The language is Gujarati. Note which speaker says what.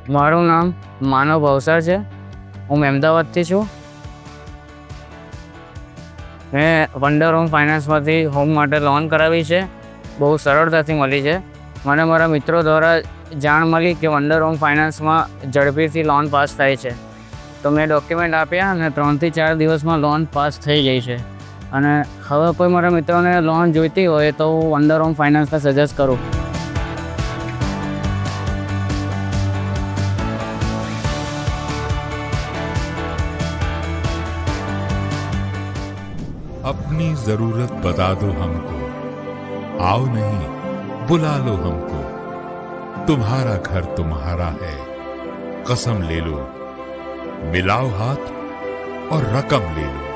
Speaker 1: મારું નામ માનવ ભવસાર છે. હું અમદાવાદથી છું. મેં વંડર હોમ ફાઇનાન્સમાંથી હોમ માટે લોન કરાવી છે. બહુ સરળતાથી મળી છે. મને મારા મિત્રો દ્વારા જાણ મળી કે વંડર હોમ ફાઇનાન્સમાં ઝડપીથી લોન પાસ થાય છે. તો મેં ડોક્યુમેન્ટ આપ્યા અને 3 થી 4 દિવસમાં લોન પાસ થઈ ગઈ છે. અને હવે કોઈ મારા મિત્રોને લોન જોઈતી હોય તો હું વંડર હોમ ફાઇનાન્સને સજેસ્ટ કરું.
Speaker 2: अपनी जरूरत बता दो हमको, आओ नहीं बुला लो हमको, तुम्हारा घर तुम्हारा है, कसम ले लो, मिलाओ हाथ और रकम ले लो.